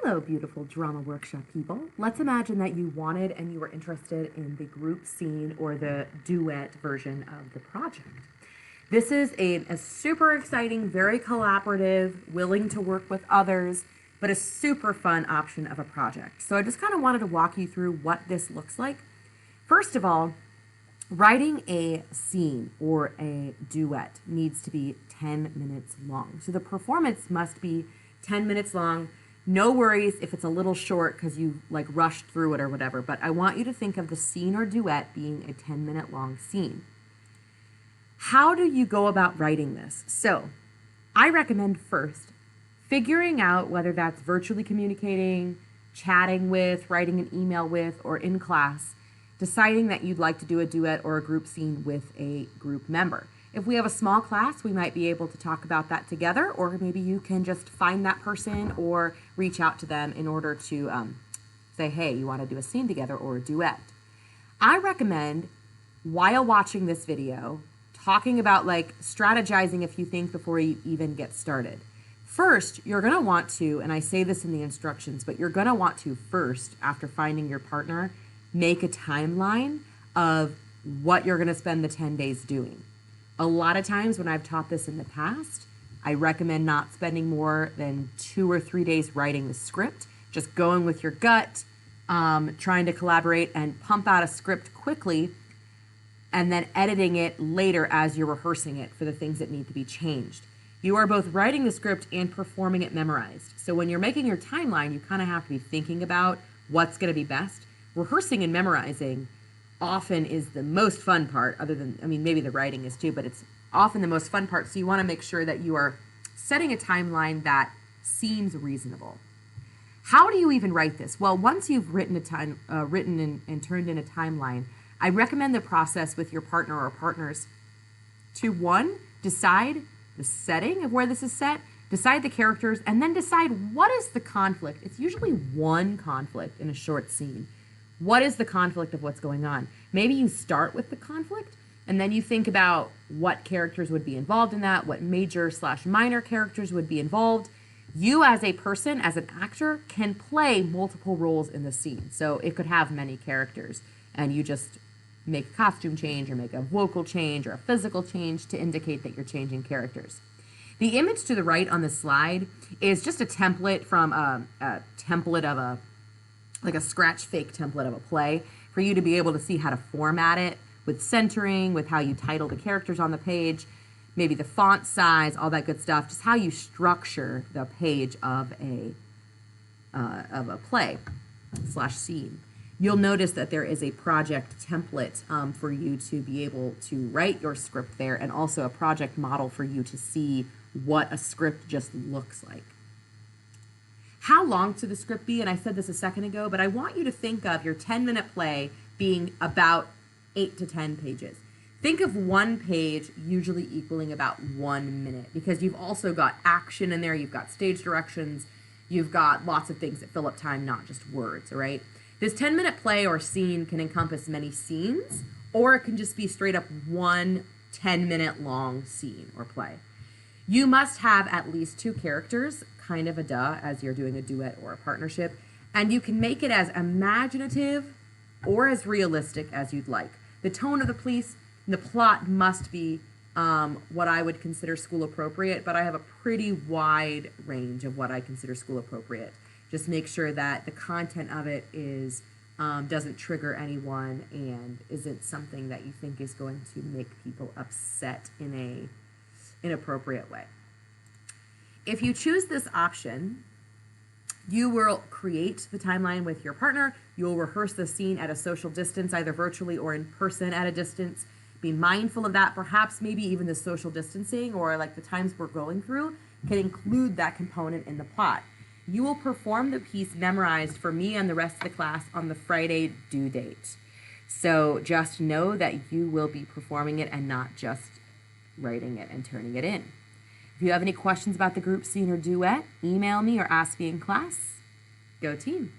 Hello, beautiful drama workshop people. Let's imagine that you wanted and you were interested in the group scene or the duet version of the project. This is a super exciting, very collaborative, willing to work with others, but a super fun option of a project. So I just kind of wanted to walk you through what this looks like. First of all, writing a scene or a duet needs to be 10 minutes long. So the performance must be 10 minutes long. No worries if it's a little short because you like rushed through it or whatever, but I want you to think of the scene or duet being a 10-minute long scene. How do you go about writing this? So I recommend first figuring out whether that's virtually communicating, chatting with, writing an email with, or in class, deciding that you'd like to do a duet or a group scene with a group member. If we have a small class, we might be able to talk about that together, or maybe you can just find that person or reach out to them in order to say, hey, you want to do a scene together or a duet. I recommend, while watching this video, talking about like strategizing a few things before you even get started. First, you're going to want to, and I say this in the instructions, but you're going to want to first, after finding your partner, make a timeline of what you're going to spend the 10 days doing. A lot of times when I've taught this in the past, I recommend not spending more than 2 or 3 days writing the script, just going with your gut, trying to collaborate and pump out a script quickly, and then editing it later as you're rehearsing it for the things that need to be changed. You are both writing the script and performing it memorized. So when you're making your timeline, you kind of have to be thinking about what's going to be best. Rehearsing and memorizing often is the most fun part, other than, I mean, maybe the writing is too, but it's often the most fun part. So you want to make sure that you are setting a timeline that seems reasonable. How do you even write this? Well, once you've written and turned in a timeline, I recommend the process with your partner or partners to, one, decide the setting of where this is set, decide the characters, and then decide what is the conflict. It's usually one conflict in a short scene. What is the conflict of what's going on? Maybe you start with the conflict and then you think about what characters would be involved in that, what major/minor characters would be involved. You as a person, as an actor, can play multiple roles in the scene. So it could have many characters and you just make a costume change or make a vocal change or a physical change to indicate that you're changing characters. The image to the right on the slide is just a template from a template of like a scratch fake template of a play for you to be able to see how to format it with centering, with how you title the characters on the page, maybe the font size, all that good stuff, just how you structure the page of a play/scene. You'll notice that there is a project template for you to be able to write your script there, and also a project model for you to see what a script just looks like. How long should the script be? And I said this a second ago, but I want you to think of your 10-minute play being about 8 to 10 pages. Think of one page usually equaling about 1 minute, because you've also got action in there, you've got stage directions, you've got lots of things that fill up time, not just words, all right? This 10-minute play or scene can encompass many scenes, or it can just be straight up one 10-minute long scene or play. You must have at least 2 characters, kind of a duh, as you're doing a duet or a partnership, and you can make it as imaginative or as realistic as you'd like. The tone of the piece, the plot must be what I would consider school appropriate, but I have a pretty wide range of what I consider school appropriate. Just make sure that the content of it is doesn't trigger anyone and isn't something that you think is going to make people upset in a inappropriate way. If you choose this option, you will create the timeline with your partner. You'll rehearse the scene at a social distance, either virtually or in person at a distance. Be mindful of that. Perhaps maybe even the social distancing or like the times we're going through can include that component in the plot. You will perform the piece memorized for me and the rest of the class on the Friday due date. So just know that you will be performing it and not just writing it and turning it in. If you have any questions about the group scene or duet, email me or ask me in class. Go team!